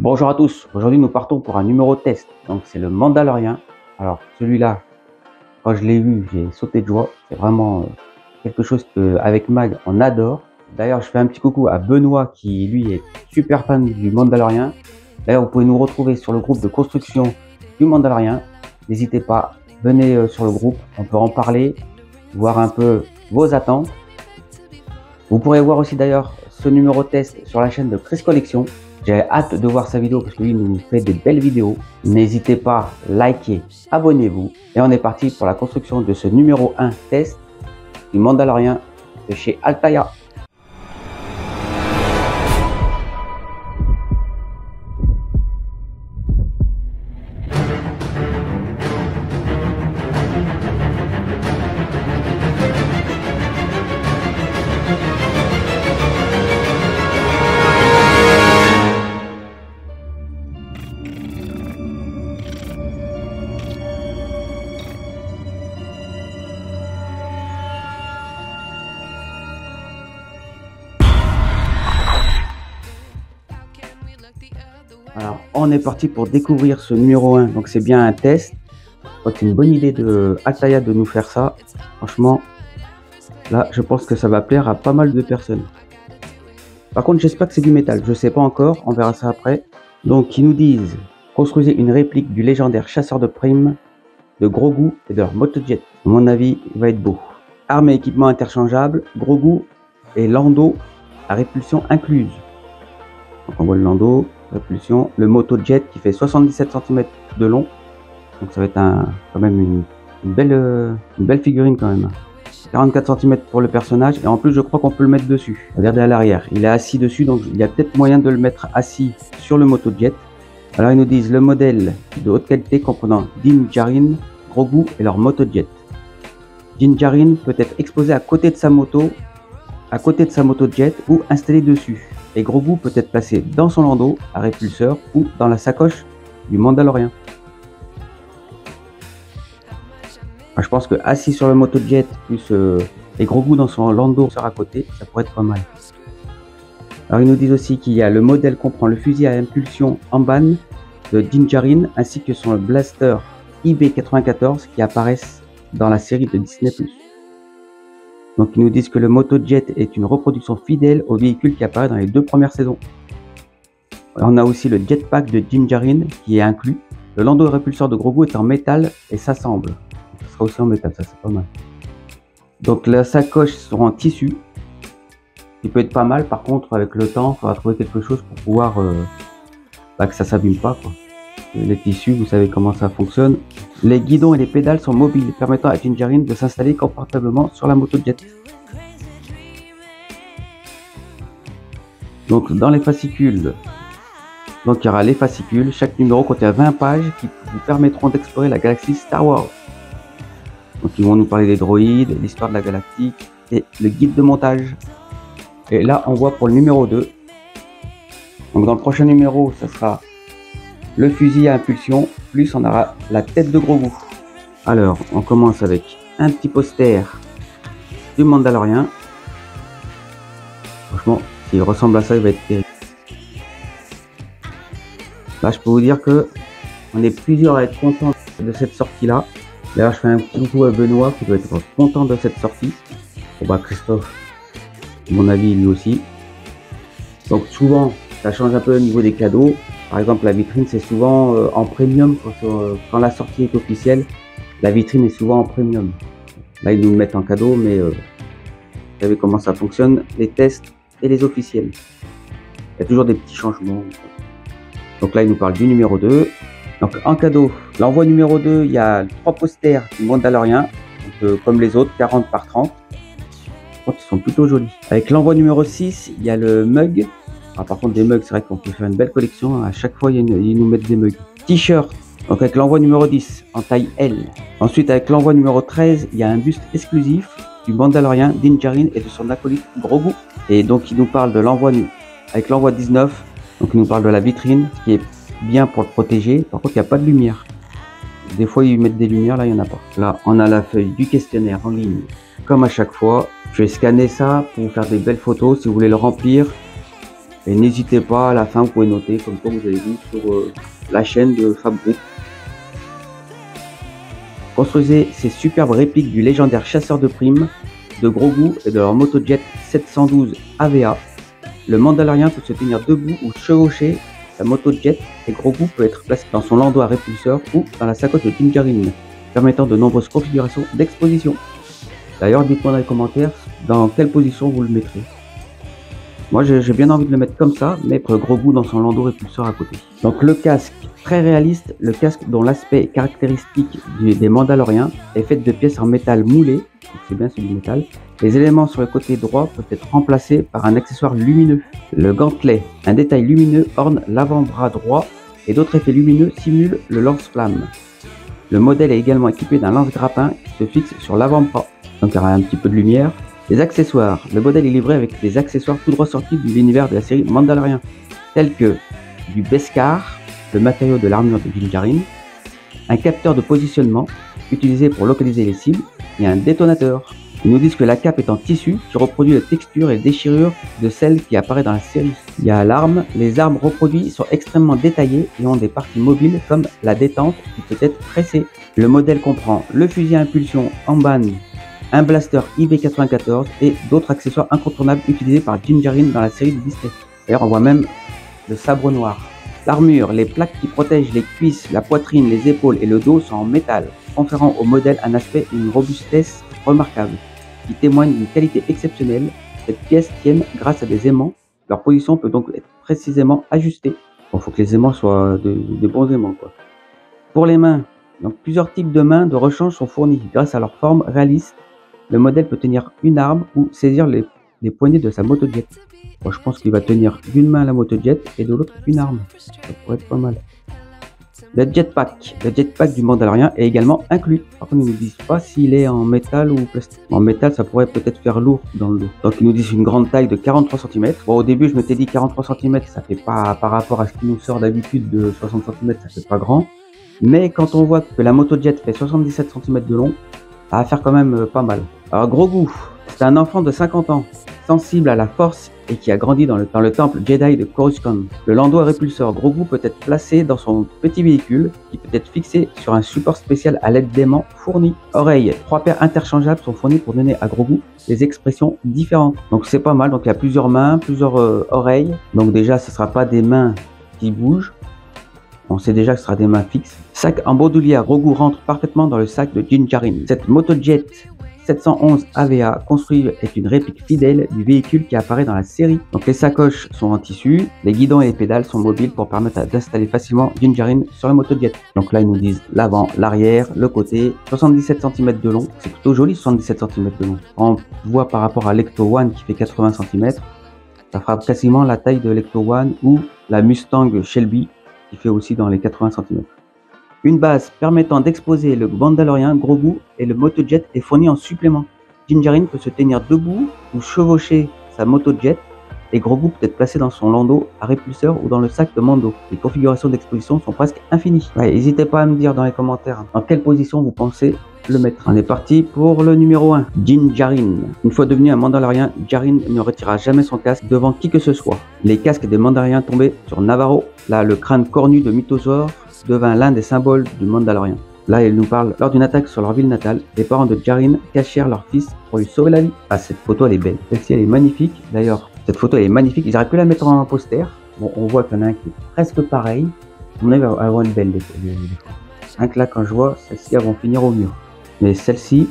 Bonjour à tous, aujourd'hui nous partons pour un numéro test, donc c'est le Mandalorian. Alors celui-là, quand je l'ai vu, j'ai sauté de joie, c'est vraiment quelque chose que avec Mag on adore. D'ailleurs je fais un petit coucou à Benoît qui lui est super fan du Mandalorian. D'ailleurs vous pouvez nous retrouver sur le groupe de construction du Mandalorian, n'hésitez pas, venez sur le groupe, on peut en parler, voir un peu vos attentes. Vous pourrez voir aussi d'ailleurs ce numéro test sur la chaîne de Chris Collection. J'ai hâte de voir sa vidéo parce que lui nous fait des belles vidéos. N'hésitez pas, likez, abonnez-vous. Et on est parti pour la construction de ce numéro 1 test du Mandalorian de chez Altaïa. Alors, on est parti pour découvrir ce numéro 1. Donc, c'est bien un test. C'est une bonne idée de Altaïa de nous faire ça. Franchement, là, je pense que ça va plaire à pas mal de personnes. Par contre, j'espère que c'est du métal. Je sais pas encore. On verra ça après. Donc, ils nous disent construisez une réplique du légendaire chasseur de primes de Grogu et de leur motojet. À mon avis, il va être beau. Armes et équipements interchangeables. Grogu et Lando à répulsion incluse. Donc, on voit le Lando. Répulsion, le motojet qui fait 77 cm de long, donc ça va être quand même une belle figurine quand même. 44 cm pour le personnage et en plus je crois qu'on peut le mettre dessus. Regardez à l'arrière, il est assis dessus, donc il y a peut-être moyen de le mettre assis sur le motojet. Alors ils nous disent le modèle de haute qualité comprenant Din Djarin, Grogu et leur motojet. Din Djarin peut être exposé à côté de sa motojet ou installé dessus. Et Grogu peut être placé dans son landau à répulseur ou dans la sacoche du Mandalorian. Je pense que assis sur le motojet plus et Grogu dans son landau à côté, ça pourrait être pas mal. Alors ils nous disent aussi qu'il y a le modèle comprend le fusil à impulsion Amban de Din Djarin ainsi que son blaster IB-94 qui apparaissent dans la série de Disney+. Donc ils nous disent que le motojet est une reproduction fidèle au véhicule qui apparaît dans les 2 premières saisons. On a aussi le jetpack de Din Djarin qui est inclus. Le landau répulseur de Grogu est en métal et s'assemble. Ça sera aussi en métal, ça c'est pas mal. Donc la sacoche sera en tissu. Qui peut être pas mal, par contre avec le temps, il faudra trouver quelque chose pour pouvoir que ça s'abîme pas, quoi. Les tissus, vous savez comment ça fonctionne. Les guidons et les pédales sont mobiles, permettant à Din Djarin de s'installer confortablement sur la motojet. Donc dans les fascicules, donc il y aura les fascicules. Chaque numéro contient 20 pages qui vous permettront d'explorer la galaxie Star Wars. Donc ils vont nous parler des droïdes, l'histoire de la galactique et le guide de montage. Et là on voit pour le numéro 2. Donc dans le prochain numéro, ça sera le fusil à impulsion, plus on aura la tête de Grogu. Alors, on commence avec un petit poster du Mandalorian. Franchement, s'il ressemble à ça, il va être terrible. Là, je peux vous dire que on est plusieurs à être contents de cette sortie-là. D'ailleurs, je fais un petit coucou à Benoît qui doit être content de cette sortie. Bon bah Christophe, à mon avis, lui aussi. Donc souvent, ça change un peu au niveau des cadeaux. Par exemple, la vitrine, c'est souvent en premium. Quand la sortie est officielle, la vitrine est souvent en premium. Là, ils nous le mettent en cadeau, mais vous savez comment ça fonctionne, les tests et les officiels. Il y a toujours des petits changements. Donc là, ils nous parlent du numéro 2. Donc en cadeau, l'envoi numéro 2, il y a 3 posters du Mandalorian, donc, comme les autres, 40 par 30. Ils sont plutôt jolis. Avec l'envoi numéro 6, il y a le mug. Ah, par contre, des mugs, c'est vrai qu'on peut faire une belle collection. À chaque fois, ils nous mettent des mugs. T-shirt, donc avec l'envoi numéro 10 en taille L. Ensuite, avec l'envoi numéro 13, il y a un buste exclusif du Mandalorian, Din Djarin et de son acolyte Grogu. Et donc, il nous parle de l'envoi avec l'envoi 19. Donc, il nous parle de la vitrine, ce qui est bien pour le protéger. Par contre, il n'y a pas de lumière. Des fois, ils mettent des lumières, là, il n'y en a pas. Là, on a la feuille du questionnaire en ligne. Comme à chaque fois, je vais scanner ça pour vous faire des belles photos si vous voulez le remplir. Et n'hésitez pas, à la fin vous pouvez noter, comme quoi vous avez vu sur la chaîne de Fab Group. Construisez ces superbes répliques du légendaire chasseur de primes, de gros goût et de leur motojet 712 AVA. Le Mandalorian peut se tenir debout ou chevaucher sa motojet et gros goût peut être placé dans son landau à répulseur ou dans la sacoche de Dinjarin, permettant de nombreuses configurations d'exposition. D'ailleurs, dites-moi dans les commentaires dans quelle position vous le mettrez. Moi, j'ai bien envie de le mettre comme ça, mais pour le gros goût dans son landau répulseur à côté. Donc le casque, très réaliste, le casque dont l'aspect caractéristique des Mandaloriens est fait de pièces en métal moulé, c'est bien c'est du métal. Les éléments sur le côté droit peuvent être remplacés par un accessoire lumineux. Le gantelet, un détail lumineux orne l'avant-bras droit et d'autres effets lumineux simulent le lance-flamme. Le modèle est également équipé d'un lance-grappin qui se fixe sur l'avant-bras, donc il y aura un petit peu de lumière. Les accessoires, le modèle est livré avec des accessoires tout droit sortis de l'univers de la série Mandalorian, tels que du Beskar, le matériau de l'armure de Dinjarin, un capteur de positionnement utilisé pour localiser les cibles et un détonateur. Ils nous disent que la cape est en tissu qui reproduit la texture et les déchirures de celle qui apparaît dans la série. Il y a l'arme, les armes reproduites sont extrêmement détaillées et ont des parties mobiles comme la détente qui peut être pressée. Le modèle comprend le fusil à impulsion Amban, un blaster IB-94 et d'autres accessoires incontournables utilisés par Dinjarin dans la série de Disney. D'ailleurs, on voit même le sabre noir. L'armure, les plaques qui protègent les cuisses, la poitrine, les épaules et le dos sont en métal, conférant au modèle un aspect et une robustesse remarquables, qui témoignent d'une qualité exceptionnelle. Cette pièce tienne grâce à des aimants. Leur position peut donc être précisément ajustée. Bon, faut que les aimants soient de bons aimants, quoi. Pour les mains, donc plusieurs types de mains de rechange sont fournis grâce à leur forme réaliste. Le modèle peut tenir une arme ou saisir les poignées de sa motojet. Bon, je pense qu'il va tenir d'une main la motojet et de l'autre une arme. Ça pourrait être pas mal. Le jetpack du Mandalorian est également inclus. Par contre, ils ne nous disent pas s'il est en métal ou plastique. En métal, ça pourrait peut-être faire lourd dans le dos. Donc, ils nous disent une grande taille de 43 cm. Bon, au début, je m'étais dit 43 cm, ça fait pas, par rapport à ce qui nous sort d'habitude de 60 cm, ça fait pas grand. Mais quand on voit que la motojet fait 77 cm de long, ça va faire quand même pas mal. Alors, gros goût, c'est un enfant de 50 ans, sensible à la force et qui a grandi dans le temple Jedi de Coruscant. Le landau à répulseur gros goût peut être placé dans son petit véhicule qui peut être fixé sur un support spécial à l'aide d'aimants fournis. Oreilles, 3 paires interchangeables sont fournies pour donner à gros goût des expressions différentes. Donc c'est pas mal, donc il y a plusieurs mains, plusieurs oreilles. Donc déjà ce ne sera pas des mains qui bougent. On sait déjà que ce sera des mains fixes. Sac en bandoulière, gros goût rentre parfaitement dans le sac de Dinjarin. Cette motojet 711 AVA construit est une réplique fidèle du véhicule qui apparaît dans la série. Donc les sacoches sont en tissu, les guidons et les pédales sont mobiles pour permettre d'installer facilement Dinjarin sur la motojet. Donc là ils nous disent l'avant, l'arrière, le côté, 77 cm de long, c'est plutôt joli 77 cm de long. On voit par rapport à l'Ecto One qui fait 80 cm, ça fera quasiment la taille de l'Ecto One ou la Mustang Shelby qui fait aussi dans les 80 cm. Une base permettant d'exposer le Mandalorian gros goût et le motojet est fournie en supplément. Dinjarin peut se tenir debout ou chevaucher sa motojet et gros goût peut être placé dans son landau à répulseur ou dans le sac de Mando. Les configurations d'exposition sont presque infinies. Ouais, n'hésitez pas à me dire dans les commentaires dans quelle position vous pensez le mettre. On est parti pour le numéro 1, Dinjarin. Une fois devenu un Mandalorian, Djarin ne retirera jamais son casque devant qui que ce soit. Les casques des Mandaloriens tombaient sur Navarro. Là, le crâne cornu de Mythosaur devint l'un des symboles du Mandalorian. Là, il nous parle, lors d'une attaque sur leur ville natale, les parents de Djarin cachèrent leur fils pour lui sauver la vie. Ah, cette photo, elle est belle. Celle-ci, elle est magnifique. D'ailleurs, cette photo, elle est magnifique. Ils auraient pu la mettre en poster. Bon, on voit qu'il y en a un qui est presque pareil. On va avoir une belle des fois. Rien que là, quand je vois, celles-ci, elles vont finir au mur. Mais celle-ci,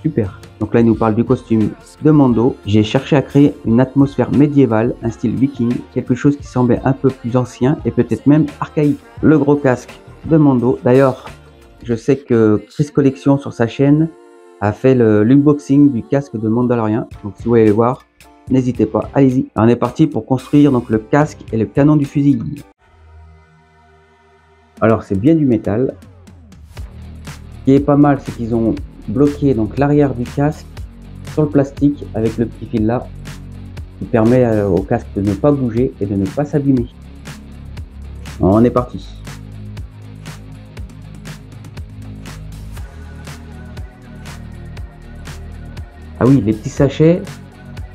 super. Donc là, il nous parle du costume de Mando. J'ai cherché à créer une atmosphère médiévale, un style viking, quelque chose qui semblait un peu plus ancien et peut-être même archaïque. Le gros casque de Mando. D'ailleurs, je sais que Chris Collection sur sa chaîne a fait l'unboxing du casque de Mandalorian. Donc si vous voulez le voir, n'hésitez pas, allez-y. On est parti pour construire donc le casque et le canon du fusil. Alors c'est bien du métal. Ce qui est pas mal, c'est qu'ils ont bloqué donc l'arrière du casque sur le plastique avec le petit fil là qui permet au casque de ne pas bouger et de ne pas s'abîmer. On est parti. Ah oui, les petits sachets,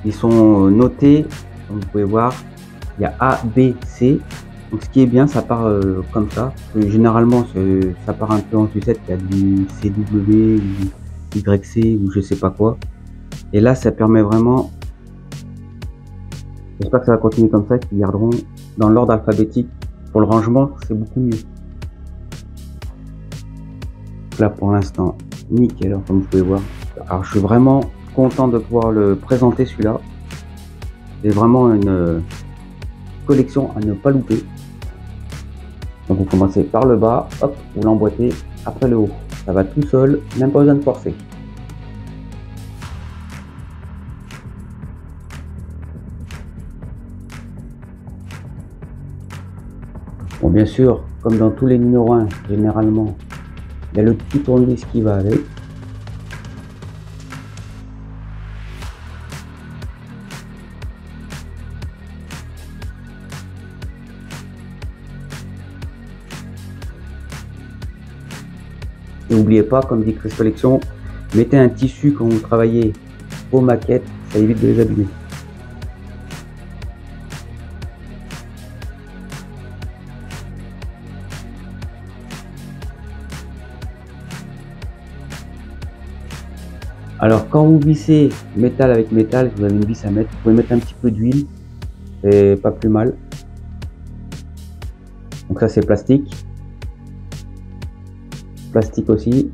ils sont notés, comme vous pouvez voir, Il y a A, B, C. Donc ce qui est bien, ça part comme ça. Généralement, ça part un peu en sucette. Il y a du CW, ou YC ou je sais pas quoi. Et là, ça permet vraiment. J'espère que ça va continuer comme ça, qu'ils garderont dans l'ordre alphabétique. Pour le rangement, c'est beaucoup mieux. Là, pour l'instant, nickel, comme vous pouvez voir. Alors, je suis vraiment content de pouvoir le présenter celui-là. C'est vraiment une collection à ne pas louper. Donc, vous commencez par le bas, hop, vous l'emboîtez, après le haut. Ça va tout seul, même pas besoin de forcer. Bon, bien sûr, comme dans tous les numéros 1, généralement, il y a le petit tournevis qui va avec. Et n'oubliez pas, comme dit Chris Collection, mettez un tissu quand vous travaillez vos maquettes, ça évite de les abîmer. Alors quand vous vissez métal avec métal, vous avez une vis à mettre, vous pouvez mettre un petit peu d'huile, c'est pas plus mal. Donc ça c'est plastique. Plastique aussi.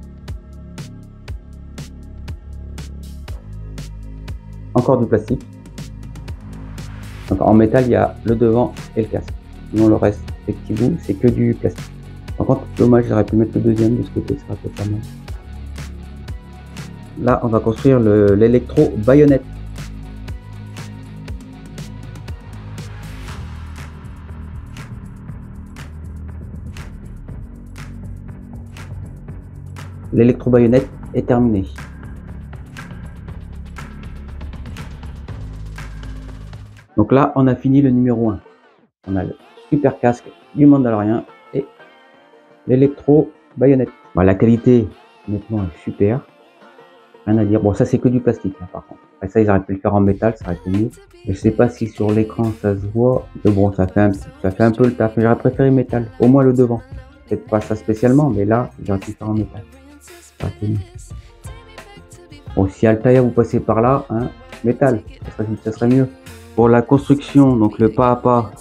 Encore du plastique. Donc en métal il y a le devant et le casque. Sinon le reste, les petits bouts, c'est que du plastique. Par contre, dommage, j'aurais pu mettre le deuxième de ce côté, ça aurait fait pas mal. Là, on va construire l'électro-baïonnette. L'électro-baïonnette est terminée. Donc là, on a fini le numéro 1. On a le super casque du Mandalorian et l'électro-baïonnette. Bon, la qualité, honnêtement, est super. Rien à dire. Bon, ça c'est que du plastique là, par contre. Après ça, ils auraient pu le faire en métal, ça aurait été mieux. Je sais pas si sur l'écran ça se voit. Mais bon, ça fait un peu le taf. Mais j'aurais préféré métal, au moins le devant. Peut-être pas ça spécialement, mais là, j'aurais pu le faire en métal. Ça aurait été mieux. Bon, si Altaïa vous passez par là, hein, métal, ça serait mieux. Pour la construction, donc le pas à pas,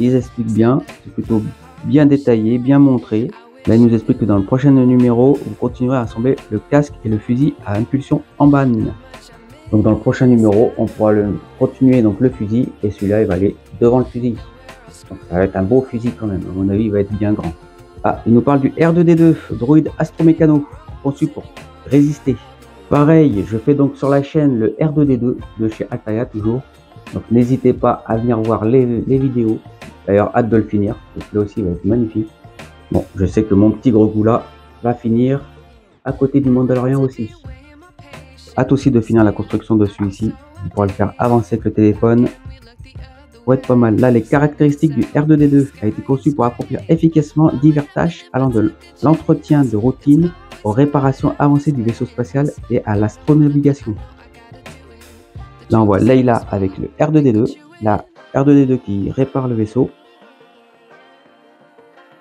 ils expliquent bien. C'est plutôt bien détaillé, bien montré. Là, il nous explique que dans le prochain numéro, vous continuerez à assembler le casque et le fusil à impulsion en banne. Donc dans le prochain numéro, on pourra continuer donc le fusil et celui-là, il va aller devant le fusil. Donc ça va être un beau fusil quand même. À mon avis, il va être bien grand. Ah, il nous parle du R2D2, droïde astromécano, conçu pour résister. Pareil, je fais donc sur la chaîne le R2D2 de chez Altaïa toujours. Donc n'hésitez pas à venir voir les vidéos. D'ailleurs, hâte de le finir. Celui-là aussi va être magnifique. Bon, je sais que mon petit gros goût là va finir à côté du Mandalorian aussi. Hâte aussi de finir la construction de celui-ci. On pourra le faire avancer avec le téléphone. Pour être pas mal. Là, les caractéristiques du R2D2 a été conçu pour accomplir efficacement diverses tâches allant de l'entretien de routine aux réparations avancées du vaisseau spatial et à l'astronavigation. Là, on voit Leila avec le R2D2. La R2D2 qui répare le vaisseau.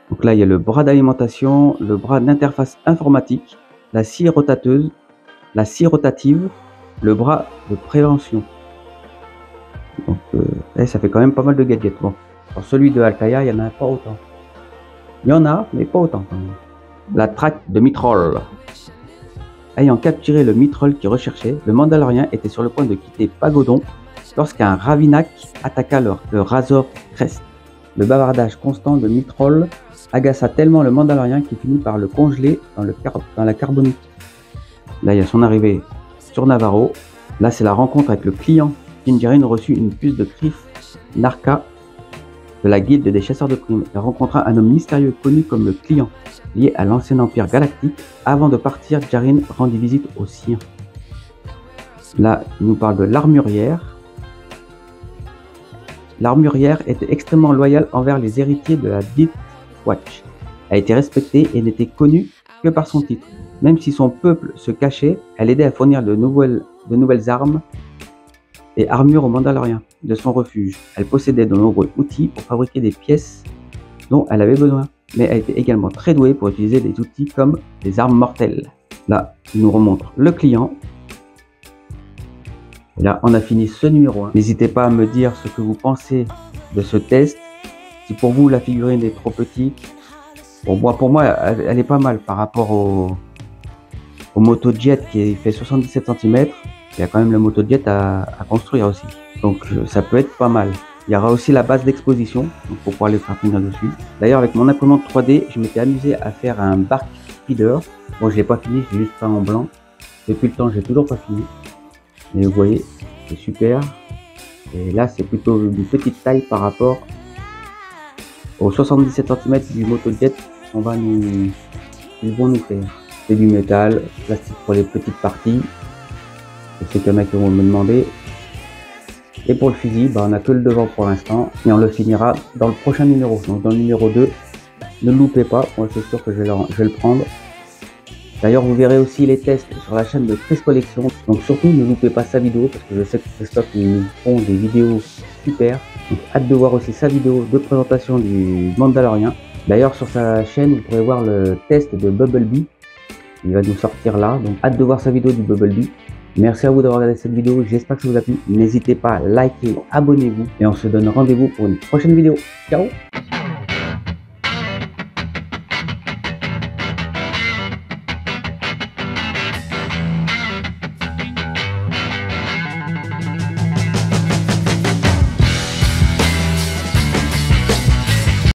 Donc là, il y a le bras d'alimentation, le bras d'interface informatique, la scie rotateuse, la scie rotative, le bras de prévention. Donc, ça fait quand même pas mal de gadgets. Bon, pour celui de Altaïa, il n'y en a pas autant. Il y en a, mais pas autant quand même. La traque de Mythrol. Ayant capturé le Mythrol qui recherchait, le Mandalorien était sur le point de quitter Pagodon lorsqu'un Ravinak attaqua le Razor Crest. Le bavardage constant de Mythrol agaça tellement le Mandalorien qu'il finit par le congeler dans la carbonite. Là, il y a son arrivée sur Navarro. Là, c'est la rencontre avec le client. Din Djarin reçut une puce de Krif Narka de la guilde des chasseurs de primes. Il rencontra un homme mystérieux connu comme le client, lié à l'ancien empire galactique. Avant de partir, Djarin rendit visite aux siens. Là, il nous parle de l'armurière. L'armurière était extrêmement loyale envers les héritiers de la Death Watch. Elle était respectée et n'était connue que par son titre. Même si son peuple se cachait, elle aidait à fournir de nouvelles armes et armures aux Mandaloriens. de son refuge. Elle possédait de nombreux outils pour fabriquer des pièces dont elle avait besoin. Mais elle était également très douée pour utiliser des outils comme des armes mortelles. Là, il nous remontre le client. Et là, on a fini ce numéro 1. N'hésitez pas à me dire ce que vous pensez de ce test. Si pour vous, la figurine est trop petite, bon, pour moi, elle est pas mal par rapport au MotoJet qui fait 77 cm. Il y a quand même le MotoJet à construire aussi. Donc, ça peut être pas mal. Il y aura aussi la base d'exposition, donc pour pouvoir les faire tenir dessus. D'ailleurs, avec mon imprimante 3D, je m'étais amusé à faire un bark feeder. Bon, je l'ai pas fini, j'ai juste peint en blanc. Depuis le temps, j'ai toujours pas fini. Mais vous voyez, c'est super. Et là, c'est plutôt une petite taille par rapport aux 77 cm du MotoJet qu'on va ils vont nous faire. C'est du métal, plastique pour les petites parties. Je sais qu'il y en a qui vont me demander. Et pour le fusil, on n'a que le devant pour l'instant. Et on le finira dans le prochain numéro. Donc dans le numéro 2, ne le loupez pas. Moi, c'est sûr que je vais le prendre. D'ailleurs, vous verrez aussi les tests sur la chaîne de Chris Collection. Donc surtout, ne loupez pas sa vidéo parce que je sais que Christophe, ils nous font des vidéos super. Donc hâte de voir aussi sa vidéo de présentation du Mandalorian. D'ailleurs, sur sa chaîne, vous pourrez voir le test de Bumblebee. Il va nous sortir là. Donc hâte de voir sa vidéo du Bumblebee. Merci à vous d'avoir regardé cette vidéo. J'espère que ça vous a plu. N'hésitez pas à liker, abonnez-vous. Et on se donne rendez-vous pour une prochaine vidéo. Ciao!